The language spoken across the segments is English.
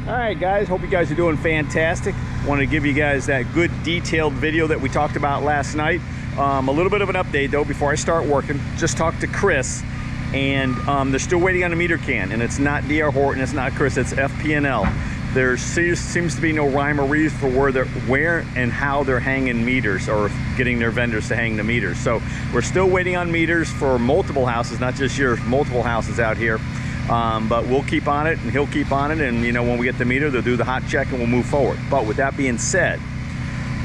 All right, guys, hope you guys are doing fantastic. Want to give you guys that good detailed video that we talked about last night. A little bit of an update though before I start working. Just talked to Chris, and they're still waiting on a meter can, and it's not DR Horton, it's not Chris, it's FP&L. There seems to be no rhyme or reason for where and how they're hanging meters or getting their vendors to hang the meters. So we're still waiting on meters for multiple houses, not just yours, multiple houses out here. But we'll keep on it, and he'll keep on it, and you know, when we get the meter, they'll do the hot check and we'll move forward. But with that being said,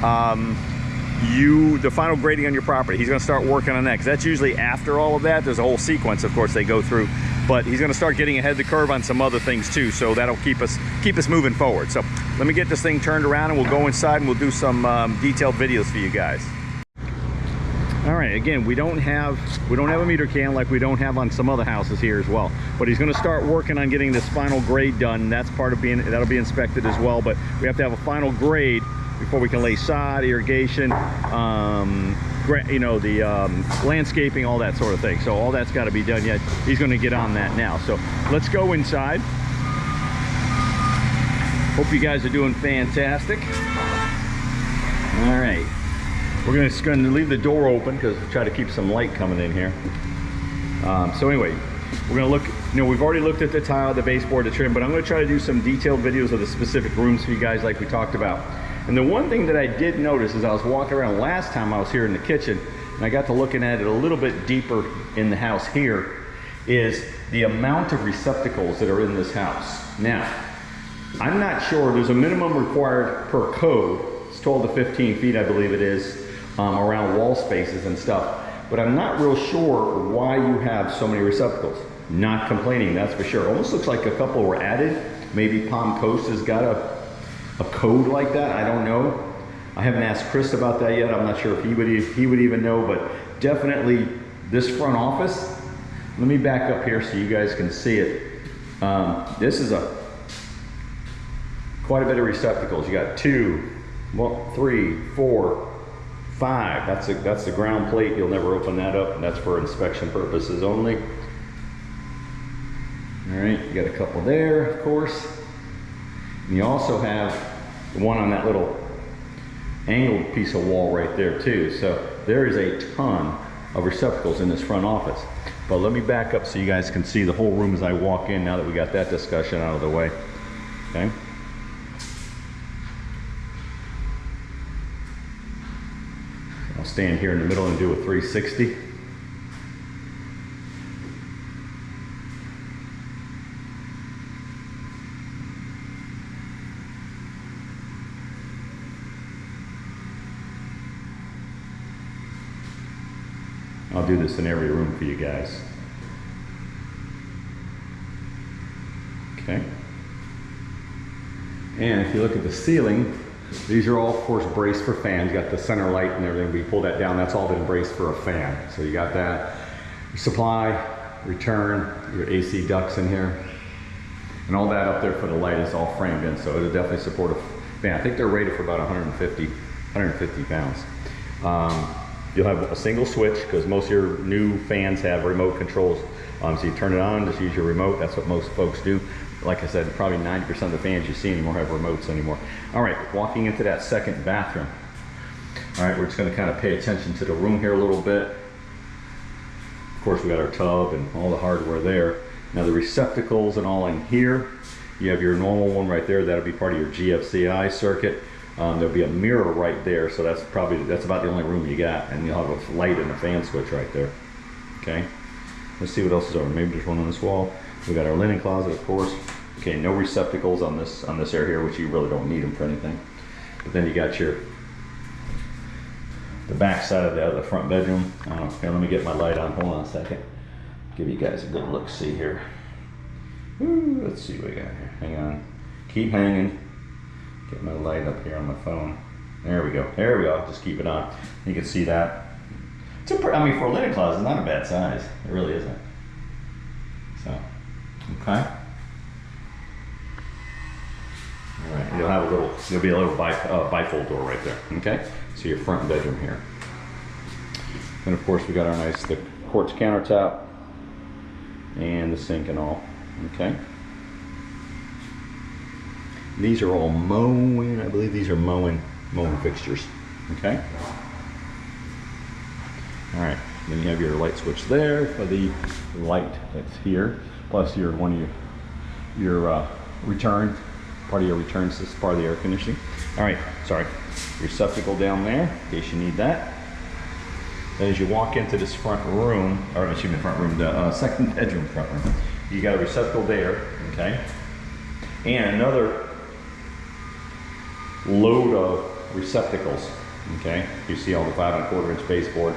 the final grading on your property, he's going to start working on that, because that's usually after all of that. There's a whole sequence, of course, they go through, but he's going to start getting ahead of the curve on some other things too, so that'll keep us moving forward. So let me get this thing turned around, and we'll go inside and we'll do some detailed videos for you guys. All right, again, we don't have a meter can like we don't have on some other houses here as well, but he's going to start working on getting this final grade done. That's part of that'll be inspected as well, but we have to have a final grade before we can lay sod, irrigation, you know, the landscaping, all that sort of thing. So all that's got to be done yet. He's going to get on that now. So let's go inside. Hope you guys are doing fantastic. All right. We're just going to leave the door open because we try to keep some light coming in here. So anyway, we're going to look, you know, we've already looked at the tile, the baseboard, the trim, but I'm going to try to do some detailed videos of the specific rooms for you guys like we talked about. And the one thing that I did notice as I was walking around last time I was here in the kitchen, and I got to looking at it a little bit deeper in the house here, is the amount of receptacles that are in this house. Now, I'm not sure, there's a minimum required per code. It's 12 to 15 feet, I believe it is. Around wall spaces and stuff, but I'm not real sure why you have so many receptacles. Not complaining, that's for sure. Almost looks like a couple were added. Maybe Palm Coast has got a code like that, I don't know. I haven't asked Chris about that yet. I'm not sure if he would even know, but definitely this front office, let me back up here so you guys can see it. This is quite a bit of receptacles. You got 2, 3, 4, 5. That's the ground plate. You'll never open that up, and that's for inspection purposes only. All right, you got a couple there, of course. And you also have the one on that little angled piece of wall right there too. So there is a ton of receptacles in this front office. But let me back up so you guys can see the whole room as I walk in, now that we got that discussion out of the way. Okay. I'll stand here in the middle and do a 360. I'll do this in every room for you guys. Okay. And if you look at the ceiling, these are all, of course, braced for fans. You got the center light and everything. We pull that down, that's all been braced for a fan. So you got that. Your supply, return, your AC ducts in here. And all that up there for the light is all framed in, so it'll definitely support a fan. I think they're rated for about 150 pounds. You'll have a single switch, because most of your new fans have remote controls. So you turn it on, just use your remote. That's what most folks do. Like I said, probably 90% of the fans you see anymore have remotes anymore. All right, walking into that second bathroom. All right, we're just gonna kind of pay attention to the room here a little bit. Of course, we got our tub and all the hardware there. Now the receptacles and all in here, you have your normal one right there. That'll be part of your GFCI circuit. There'll be a mirror right there, so that's about the only room you got, and you'll have a light and a fan switch right there. Okay, let's see what else is over. Maybe there's one on this wall. We got our linen closet, of course. Okay, no receptacles on this area here, which you really don't need them for anything. But then you got the back side of the front bedroom. Here, let me get my light on. Hold on a second. Give you guys a good look. See here. Ooh, let's see what we got here. Hang on. Keep hanging. Get my light up here on my phone. There we go. There we go. Just keep it on. You can see that. I mean, for a linen closet, it's not a bad size. It really isn't. So, okay. All right. There'll be a little bifold door right there. Okay. So your front bedroom here. And of course, we got our the quartz countertop and the sink and all. Okay. These are all Moen, I believe these are Moen fixtures, okay? All right, then you have your light switch there for the light that's here, plus your return, part of your return system, part of the air conditioning. All right, sorry, receptacle down there, in case you need that. Then as you walk into this front room, or excuse me, front room, the second bedroom front room, you got a receptacle there, okay? And another load of receptacles, okay? You see all the 5 1/4 inch baseboard,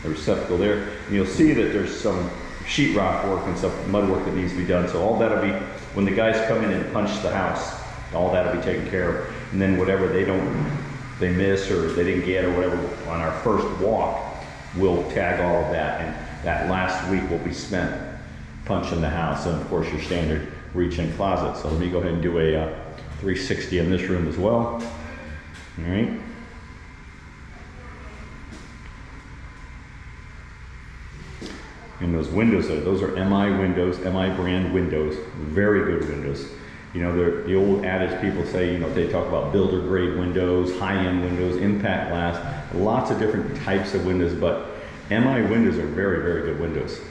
the receptacle there. And you'll see that there's some sheetrock work and some mud work that needs to be done. So all that'll be, when the guys come in and punch the house, all that'll be taken care of. And then whatever they miss or they didn't get or whatever on our first walk, we'll tag all of that. And that last week will be spent punching the house. And of course your standard reach-in closet. So let me go ahead and do a 360 in this room as well. All right. And those windows, those are MI windows, MI brand windows, very good windows. You know, the old adage people say, you know, they talk about builder grade windows, high-end windows, impact glass, lots of different types of windows, but MI windows are very, very good windows.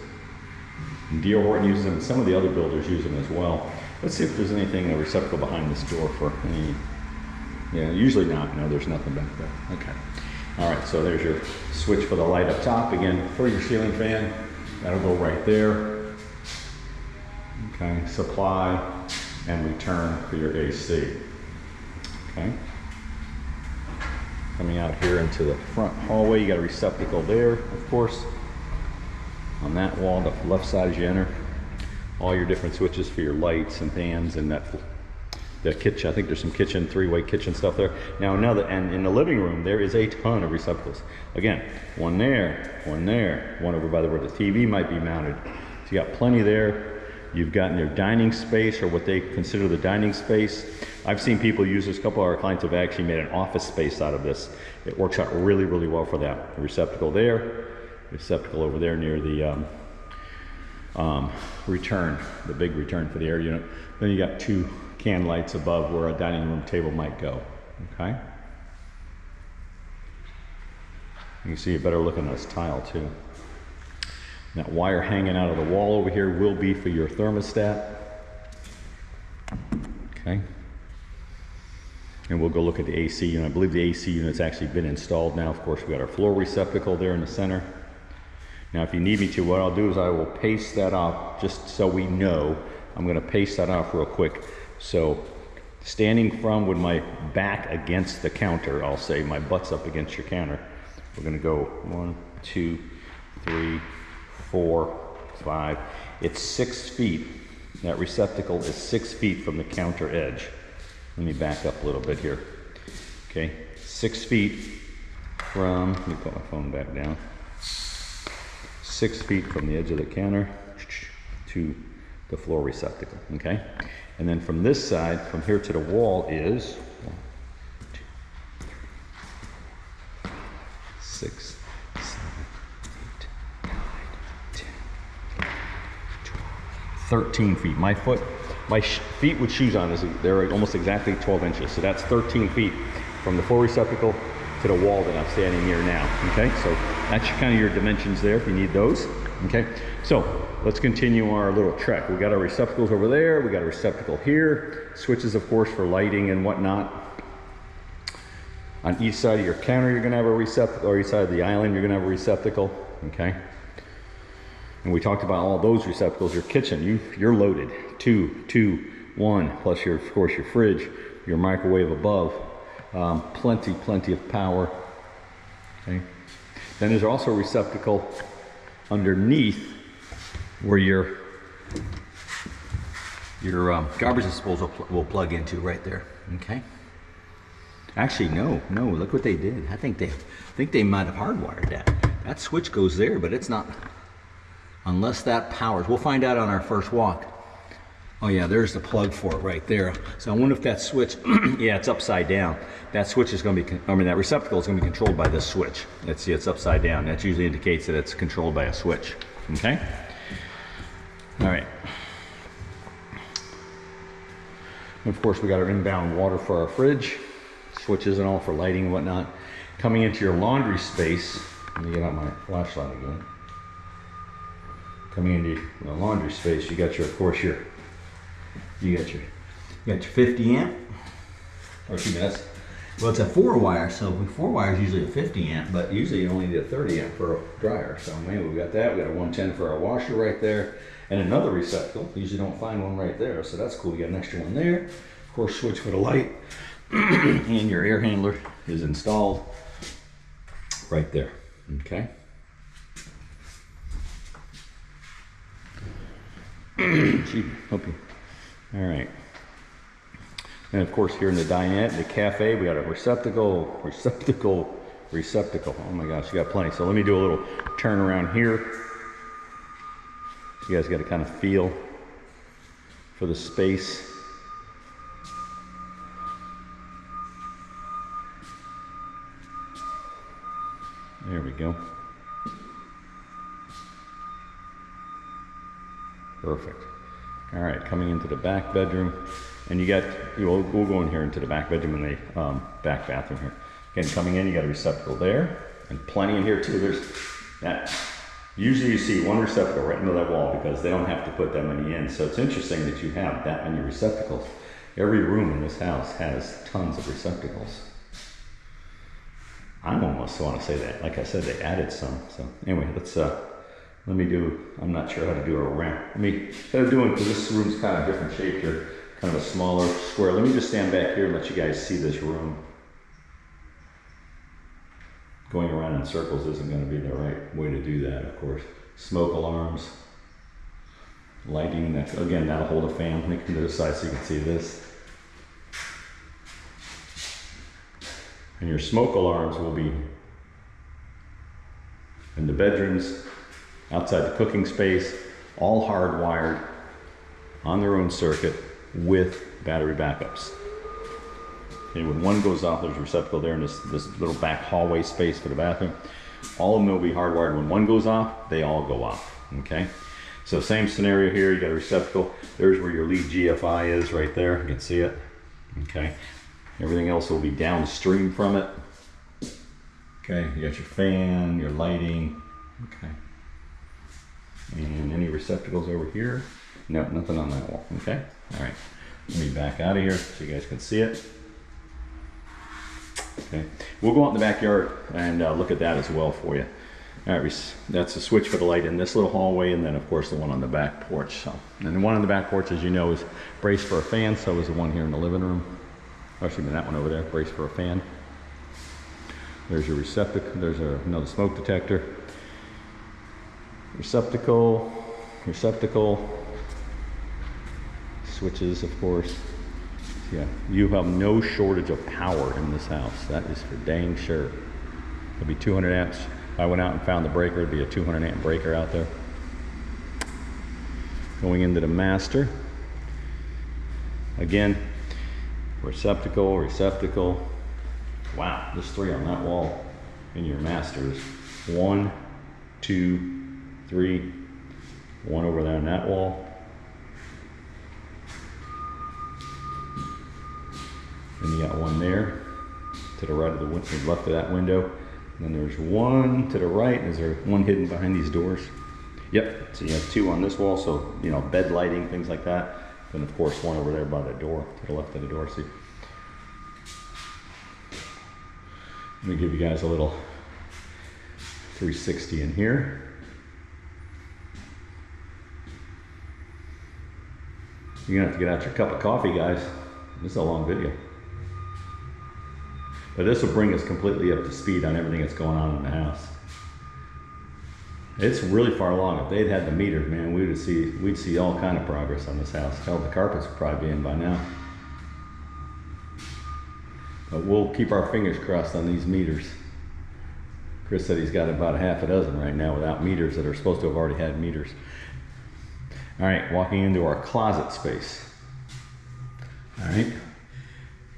D.R. Horton uses them, and some of the other builders use them as well. Let's see if there's anything, a receptacle behind this door for any, yeah, usually not, no, there's nothing back there, okay. All right, so there's your switch for the light up top. Again, for your ceiling fan, that'll go right there. Okay, supply and return for your AC. Okay. Coming out here into the front hallway, you got a receptacle there, of course. On that wall, the left side as you enter, all your different switches for your lights and fans and that the kitchen. I think there's some kitchen, three-way kitchen stuff there. Now another, and in the living room, there is a ton of receptacles. Again, one there, one over by where the TV might be mounted. So you got plenty there. You've got your dining space, or what they consider the dining space. I've seen people use this. A couple of our clients have actually made an office space out of this. It works out really, really well for that. A receptacle there, receptacle over there near the return, the big return for the air unit. Then you got two can lights above where a dining room table might go, okay? You can see a better look on this tile too. That wire hanging out of the wall over here will be for your thermostat, okay? And we'll go look at the AC unit. I believe the AC unit's actually been installed now. Of course, we got our floor receptacle there in the center. Now, if you need me to, what I'll do is I will paste that off just so we know. I'm gonna paste that off real quick. So, standing from with my back against the counter, I'll say my butt's up against your counter. We're gonna go 1, 2, 3, 4, 5. It's 6 feet. That receptacle is 6 feet from the counter edge. Let me back up a little bit here. Okay, 6 feet from, let me put my phone back down. 6 feet from the edge of the counter to the floor receptacle, okay? And then from this side, from here to the wall is 1, 2, 3, 6, 7, 8, 9, 10, 11, 12, 13 feet. My feet with shoes on, they're almost exactly 12 inches. So that's 13 feet from the floor receptacle to the wall that I'm standing near now, okay? So that's kind of your dimensions there if you need those, okay? So let's continue our little trek. We got our receptacles over there, we got a receptacle here, switches of course for lighting and whatnot. On each side of your counter you're gonna have a receptacle, or each side of the island you're gonna have a receptacle, okay? And we talked about all those receptacles. Your kitchen, you're loaded, 2, 1, plus your, of course, your fridge, your microwave above. Plenty of power, okay? Then there's also a receptacle underneath where your garbage disposal will plug into right there, okay? Actually, no, look what they did. I think they might have hardwired that. That switch goes there, but it's not, unless that powers. We'll find out on our first walk. Oh yeah, there's the plug for it right there. So I wonder if that switch, yeah, it's upside down. That switch is gonna be, that receptacle is gonna be controlled by this switch. Let's see, it's upside down. That usually indicates that it's controlled by a switch, okay? All right. Of course, we got our inbound water for our fridge, switches and all for lighting and whatnot. Coming into your laundry space, let me get out my flashlight again. Coming into the laundry space, you got your, of course, you got your 50 amp. Or excuse me, well, it's a 4-wire, so 4 wire is usually a 50 amp, but usually you only need a 30 amp for a dryer. So anyway, we got that. We got a 110 for our washer right there, and another receptacle. You usually don't find one right there, so that's cool. We got an extra one there. Of course, switch for the light, and your air handler is installed right there. Okay. Gee, hope you. All right. And of course, here in the dinette, the cafe, we got a receptacle. Oh my gosh, you got plenty. So let me do a little turn around here. You guys got to kind of feel for the space. There we go. Perfect. All right, coming into the back bedroom. And you got, we'll go in here into the back bedroom and the back bathroom here. Again, coming in, you got a receptacle there, and plenty in here too. There's that. Usually you see one receptacle right into that wall because they don't have to put that many in. So it's interesting that you have that many receptacles. Every room in this house has tons of receptacles. I almost want to say that. Like I said, they added some. So anyway, let me do, I'm not sure how to do a ramp. Let me, instead of doing, because this room's kind of different shape here. Kind of a smaller square. Let me just stand back here and let you guys see this room. Going around in circles isn't going to be the right way to do that, of course. Smoke alarms, lighting, again, that'll hold a fan. Make it to the side so you can see this. And your smoke alarms will be in the bedrooms, outside the cooking space, all hardwired on their own circuit, with battery backups. Okay, when one goes off, there's a receptacle there in this little back hallway space for the bathroom. All of them will be hardwired. When one goes off, they all go off. Okay, so same scenario here. You got a receptacle. There's where your lead GFI is right there. You can see it. Okay, everything else will be downstream from it. Okay, you got your fan, your lighting. Okay, and any receptacles over here? No, nothing on that wall. Okay. All right, let me back out of here so you guys can see it. Okay, we'll go out in the backyard and look at that as well for you. All right, that's the switch for the light in this little hallway, and then of course the one on the back porch. So, and the one on the back porch, as you know, is braced for a fan. So is the one here in the living room. Actually, that one over there, braced for a fan. There's your receptacle. There's another smoke detector. Receptacle. Switches, of course. Yeah, you have no shortage of power in this house. That is for dang sure. It'll be 200 amps. If I went out and found the breaker, it'd be a 200 amp breaker out there. Going into the master. Again, receptacle. Wow, there's 3 on that wall in your masters. 1, 2, 3. 1 over there on that wall. And you got one there to the right of the window, left of that window. And then there's one to the right. Is there one hidden behind these doors? Yep. So you have 2 on this wall. So, you know, bed lighting, things like that. And of course, one over there by the door, to the left of the door. See. Let me give you guys a little 360 in here. You're gonna have to get out your cup of coffee, guys. This is a long video. But this will bring us completely up to speed on everything that's going on in the house. It's really far along. If they'd had the meter, man, we'd see all kind of progress on this house. Hell, the carpets would probably be in by now. But we'll keep our fingers crossed on these meters. Chris said he's got about a half a dozen right now without meters that are supposed to have already had meters. All right, walking into our closet space. All right.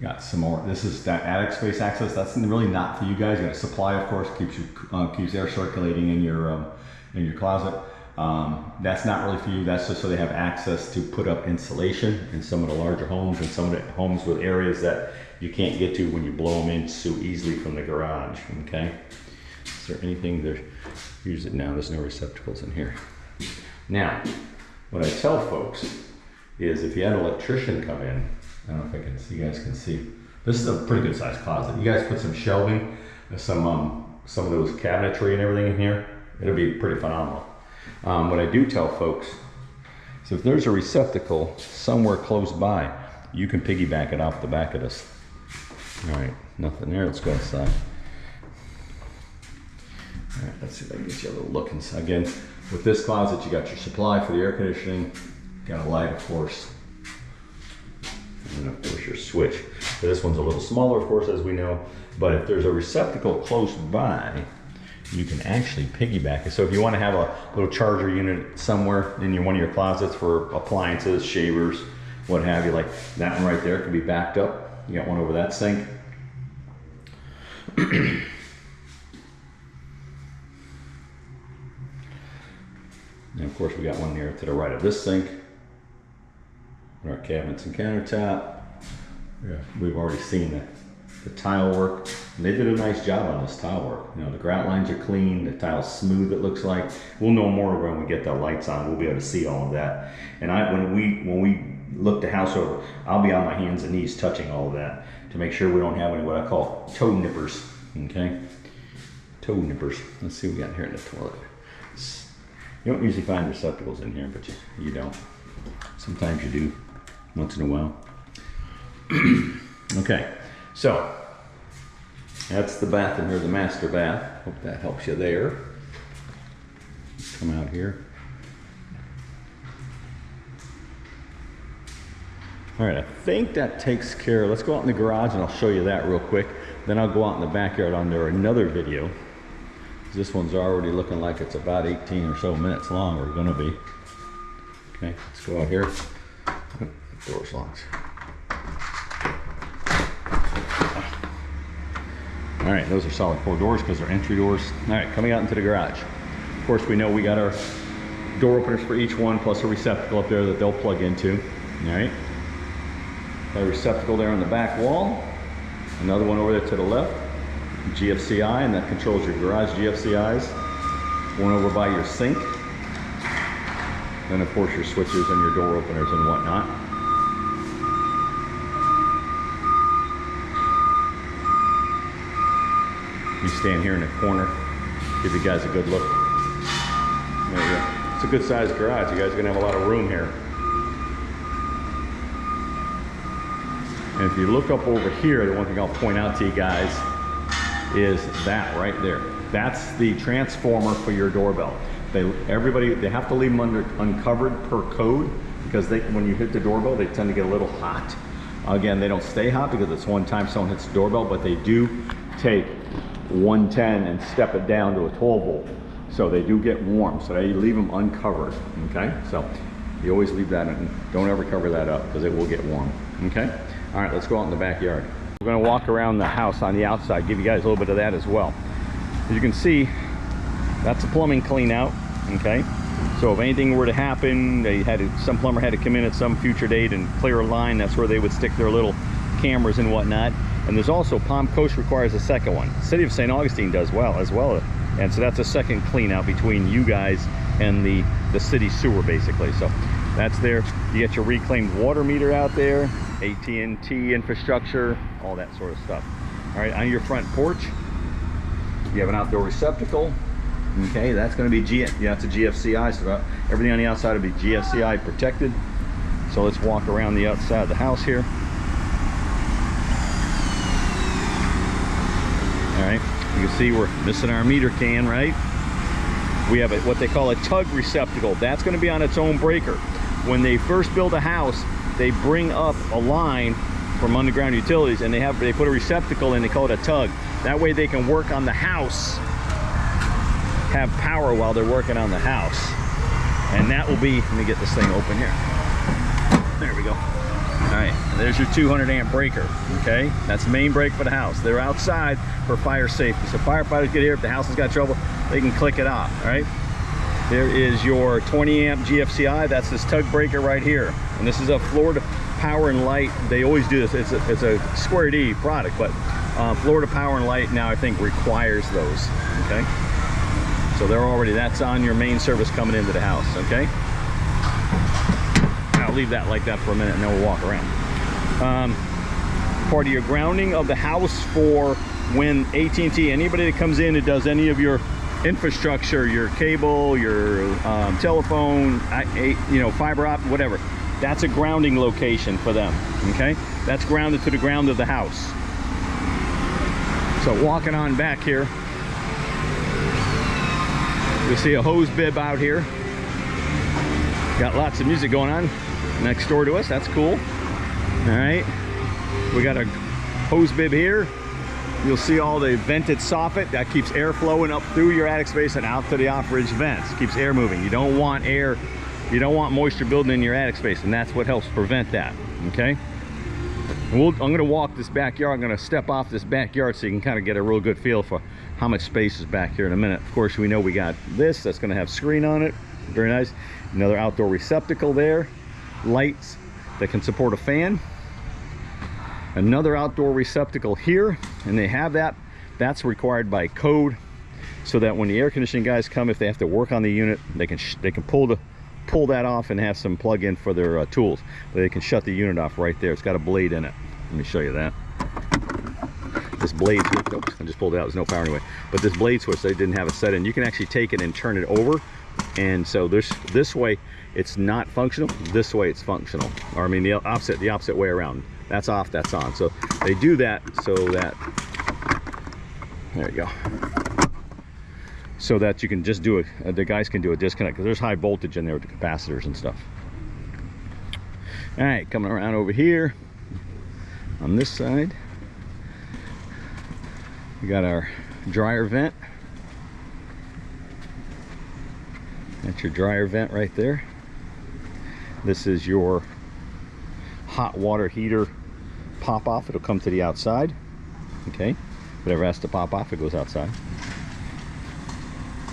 Got some more. This is that attic space access. That's really not for you guys. You got a supply, of course, keeps air circulating in your closet. That's not really for you. That's just so they have access to put up insulation in some of the larger homes and some of the homes with areas that you can't get to when you blow them in so easily from the garage, okay? Is there anything there? Use it now, there's no receptacles in here. Now, what I tell folks is if you had an electrician come in, I don't know if I can see, you guys can see, this is a pretty good sized closet. You guys put some shelving, some of those cabinetry and everything in here, it'll be pretty phenomenal. What I do tell folks is if there's a receptacle somewhere close by, you can piggyback it off the back of this. All right, nothing there, let's go inside. All right, let's see if I can get you a little look inside. Again, with this closet, you got your supply for the air conditioning, got a light, of course, and of course your switch. So this one's a little smaller, of course, as we know, but if there's a receptacle close by, you can actually piggyback it. So if you want to have a little charger unit somewhere in one of your closets for appliances, shavers, what have you, like that one right there could be backed up. You got one over that sink. And of course we got one here to the right of this sink. Our cabinets and countertop. Yeah, we've already seen the tile work. And they did a nice job on this tile work. You know, the grout lines are clean, the tile's smooth, it looks like. We'll know more when we get the lights on. We'll be able to see all of that. And when we look the house over, I'll be on my hands and knees touching all of that to make sure we don't have any what I call toe nippers. Okay? Toe nippers. Let's see what we got here in the toilet. You don't usually find receptacles in here, but you don't. Sometimes you do, once in a while. Okay, so that's the bathroom here, the master bath. Hope that helps you there. Come out here. All right, I think that takes care. Let's go out in the garage and I'll show you that real quick. Then I'll go out in the backyard under another video. This one's already looking like it's about 18 or so minutes long, or gonna be. Okay, let's go out here. Door's locked. All right, those are solid core doors because they're entry doors. All right, coming out into the garage. Of course, we know we got our door openers for each one, plus a receptacle up there that they'll plug into. All right, got a receptacle there on the back wall. Another one over there to the left. GFCI, and that controls your garage GFCIs. One over by your sink. Then of course your switches and your door openers and whatnot. You stand here in the corner, give you guys a good look. There you go. It's a good sized garage. You guys are gonna have a lot of room here. And if you look up over here, the one thing I'll point out to you guys is that right there. That's the transformer for your doorbell. They have to leave them uncovered per code because when you hit the doorbell, they tend to get a little hot. Again, they don't stay hot because it's one time someone hits the doorbell, but they do take 110 and step it down to a 12 volt. So they do get warm. So they leave them uncovered, okay? So you always leave that in. Don't ever cover that up because it will get warm, okay? All right, let's go out in the backyard. We're gonna walk around the house on the outside, give you guys a little bit of that as well. As you can see, that's the plumbing clean out, okay? So if anything were to happen, some plumber had to come in at some future date and clear a line, that's where they would stick their little cameras and whatnot. And there's also, Palm Coast requires a second one. The city of St. Augustine does as well. And so that's a second clean out between you guys and the city sewer, basically. So that's there. You get your reclaimed water meter out there, AT&T infrastructure, all that sort of stuff. All right, on your front porch, you have an outdoor receptacle. Okay, that's going to be that's a GFCI, so everything on the outside will be GFCI protected. So let's walk around the outside of the house here. All right, you can see we're missing our meter can, right? We have what they call a tug receptacle. That's going to be on its own breaker. When they first build a house, they bring up a line from underground utilities and they put a receptacle in, they call it a tug. That way they can work on the house, have power while they're working on the house. And that will be, let me get this thing open here. There we go. All right, there's your 200 amp breaker, okay? That's the main break for the house. They're outside for fire safety. So firefighters get here, if the house has got trouble, they can click it off, all right? There is your 20 amp GFCI. That's this tug breaker right here. And this is a Florida Power and Light. They always do this. It's a Square D product, but Florida Power and Light now I think requires those, okay? So they're already, that's on your main service coming into the house, okay? I'll leave that like that for a minute and then we'll walk around. Part of your grounding of the house for when AT&T, anybody that comes in that does any of your infrastructure, your cable, your telephone, you know, fiber optic, whatever, that's a grounding location for them, okay? That's grounded to the ground of the house. So walking on back here, we see a hose bib out here. Got lots of music going on next door to us. That's cool. All right, we got a hose bib here. You'll see all the vented soffit that keeps air flowing up through your attic space and out to the off-ridge vents. Keeps air moving. You don't want air, you don't want moisture building in your attic space, and that's what helps prevent that, okay? I'm gonna walk this backyard. I'm gonna step off this backyard so you can kind of get a real good feel for how much space is back here in a minute. Of course, we know we got this, that's gonna have screen on it. Very nice. Another outdoor receptacle there. Lights that can support a fan. Another outdoor receptacle here, and they have that. That's required by code, so that when the air conditioning guys come, if they have to work on the unit, they can pull that off and have some plug-in for their tools. But they can shut the unit off right there. It's got a blade in it. Let me show you that. This blade switch, oops, I just pulled it out. There's no power anyway. But this blade switch, they didn't have it set in. You can actually take it and turn it over, and so this way it's not functional. This way it's functional, or I mean the opposite way around. That's off, that's on. So they do that so that, there you go, so that you can just do the guys can do a disconnect, because there's high voltage in there with the capacitors and stuff. All right, coming around over here on this side, we got our dryer vent. That's your dryer vent right there. This is your hot water heater pop off. It'll come to the outside, okay? Whatever has to pop off, it goes outside.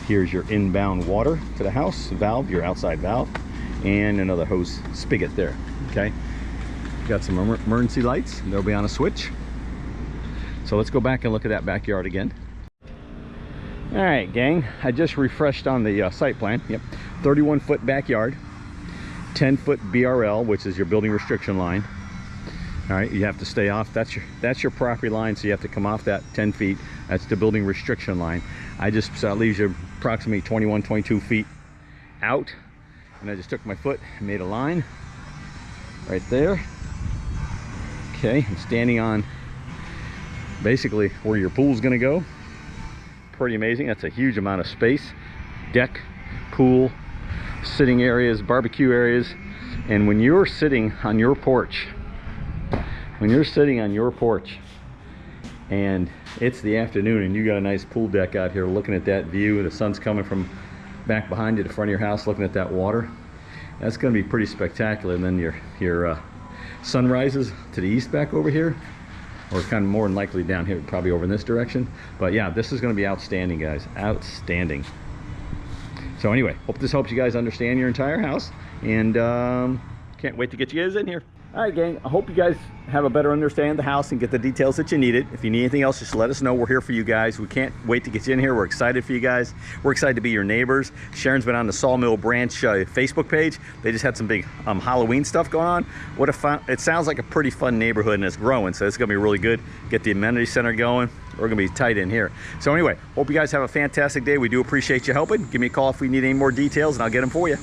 Here's your inbound water to the house valve, your outside valve, and another hose spigot there, okay? Got some emergency lights. They'll be on a switch. So let's go back and look at that backyard again. All right, gang, I just refreshed on the site plan. Yep, 31-foot backyard, 10-foot BRL, which is your building restriction line. All right, you have to stay off. That's your property line, so you have to come off that 10 feet. That's the building restriction line. So that leaves you approximately 21, 22 feet out. And I just took my foot and made a line right there. Okay, I'm standing on basically where your pool's gonna go. Pretty amazing. That's a huge amount of space. Deck, pool, sitting areas, barbecue areas. And when you're sitting on your porch, and it's the afternoon and you got a nice pool deck out here looking at that view, the sun's coming from back behind you, the front of your house, looking at that water, that's going to be pretty spectacular. And then your sun rises to the east back over here, or kind of more than likely down here, probably over in this direction. But yeah, this is going to be outstanding, guys. Outstanding. So anyway, hope this helps you guys understand your entire house, and can't wait to get you guys in here. All right, gang, I hope you guys have a better understanding of the house and get the details that you needed. If you need anything else, just let us know. We're here for you guys. We can't wait to get you in here. We're excited for you guys. We're excited to be your neighbors. Sharon's been on the Sawmill Branch Facebook page. They just had some big Halloween stuff going on. What a fun, it sounds like a pretty fun neighborhood, and it's growing, so it's gonna be really good. Get the amenity center going. We're gonna be tight in here. So anyway, hope you guys have a fantastic day. We do appreciate you helping. Give me a call if we need any more details, and I'll get them for you.